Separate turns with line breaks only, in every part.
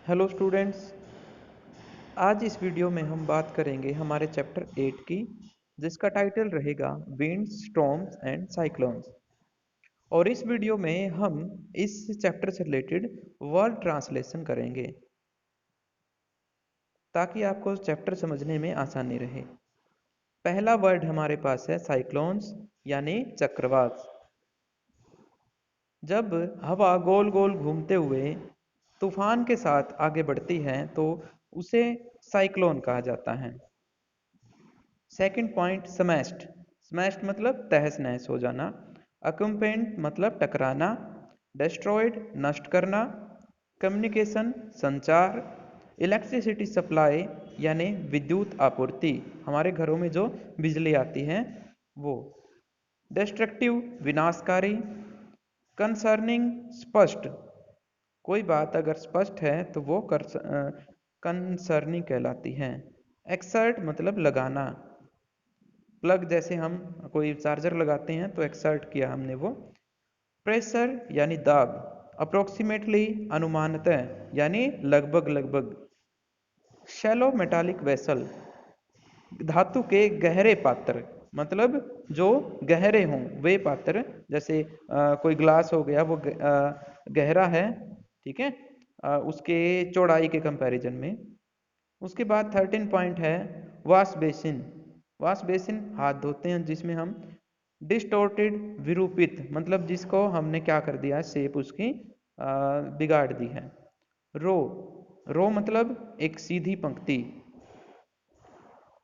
Hello students. आज इस video में हम बात करेंगे हमारे चैप्टर 8 की, जिसका टाइटल रहेगा विंड्स, स्टॉर्म्स एंड साइक्लोन्स। और इस वीडियो में हम इस चैप्टर से रिलेटेड वर्ड ट्रांसलेशन करेंगे ताकि आपको चैप्टर समझने में आसानी रहे। पहला वर्ड हमारे पास है साइक्लोन्स यानी चक्रवात। जब हवा गोल गोल घूमते हुए तूफान के साथ आगे बढ़ती है तो उसे साइक्लोन कहा जाता है। Second point smashed. स्मैश्ड मतलब तहस नहस हो जाना। अकम्पेंट मतलब टकराना। डिस्ट्रॉयड नष्ट करना। कम्युनिकेशन संचार। इलेक्ट्रिसिटी सप्लाई यानी विद्युत आपूर्ति, हमारे घरों में जो बिजली आती है वो। डिस्ट्रक्टिव विनाशकारी। कंसर्निंग स्पष्ट, कोई बात अगर स्पष्ट है तो वो कंसर्निंग कहलाती है। एक्सर्ट मतलब लगाना। प्लग जैसे हम कोई चार्जर लगाते हैं तो एक्सर्ट किया हमने वो। प्रेशर यानी दाब। अप्रोक्सीमेटली अनुमानतः यानी लगभग लगभग। शैलो मेटालिक वेसल, धातु के गहरे पात्र, मतलब जो गहरे हों वे पात्र। जैसे कोई ग्लास हो गया, वो गहरा है, ठीक है, उसके चौड़ाई के कंपैरिजन में। उसके बाद 13 पॉइंट है वॉश बेसिन। वॉश बेसिन हाथ धोते हैं जिसमें हम। डिस्टोर्टेड विरूपित, मतलब जिसको हमने क्या कर दिया है, शेप उसकी बिगाड़ दी है। रो, रो मतलब एक सीधी पंक्ति।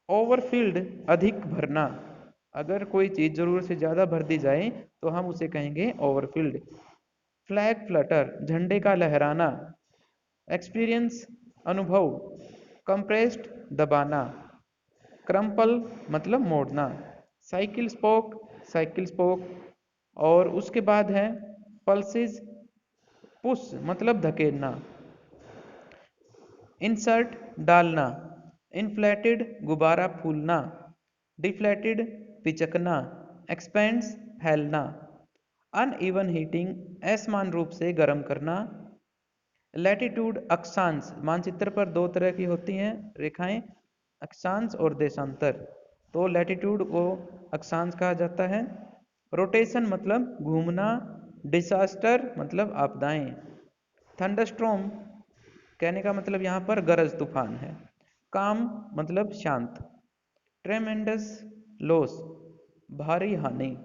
ओवरफिल्ड अधिक भरना, अगर कोई चीज जरूरत से ज्यादा भर दी जाए तो हम उसे कहेंगे ओवरफिल्ड। फ्लैग फ्लटर झंडे का लहराना। एक्सपीरियंस अनुभव। कंप्रेस्ड दबाना। क्रम्पल मतलब मोड़ना। Cycle spoke, cycle spoke. और उसके बाद है पल्सेस, पुश मतलब धकेलना। इंसर्ट डालना। इन्फ्लेटेड गुब्बारा फूलना। डिफ्लेटेड पिचकना। एक्सपेंड्स फैलना। अनइवन हीटिंग असमान रूप से गर्म करना। लैटिट्यूड अक्षांश, मानचित्र पर दो तरह की होती हैं रेखाएं, अक्षांश और देशांतर। तो लैटिट्यूड को अक्षांश कहा जाता है। रोटेशन मतलब घूमना। डिसास्टर मतलब आपदाएं। थंडरस्ट्रॉम कहने का मतलब यहाँ पर गरज तूफान है। काम मतलब शांत। ट्रेमेंडस लॉस भारी हानि।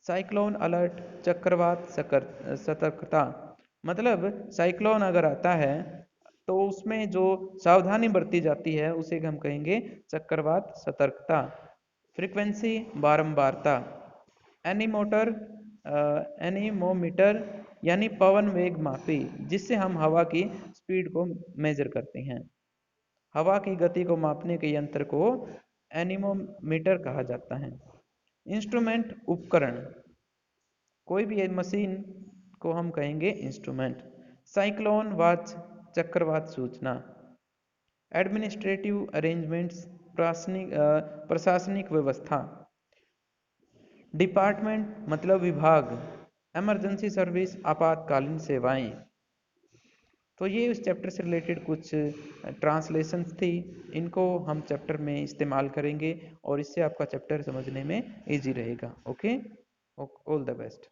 साइक्लोन अलर्ट चक्रवात सतर्कता, मतलब साइक्लोन अगर आता है तो उसमें जो सावधानी बरती जाती है उसे हम कहेंगे चक्रवात सतर्कता। फ्रीक्वेंसी बारंबारता। एनीमोटर एनीमोमीटर यानी पवन वेग मापी, जिससे हम हवा की स्पीड को मेजर करते हैं। हवा की गति को मापने के यंत्र को एनीमोमीटर कहा जाता है। इंस्ट्रूमेंट उपकरण, कोई भी मशीन को हम कहेंगे इंस्ट्रूमेंट। साइक्लोन वाच चक्रवात सूचना। एडमिनिस्ट्रेटिव अरेंजमेंट्स प्रशासनिक व्यवस्था। डिपार्टमेंट मतलब विभाग। इमरजेंसी सर्विस आपातकालीन सेवाएं। तो ये उस चैप्टर से रिलेटेड कुछ ट्रांसलेशंस थी, इनको हम चैप्टर में इस्तेमाल करेंगे और इससे आपका चैप्टर समझने में इजी रहेगा। Okay, all the best.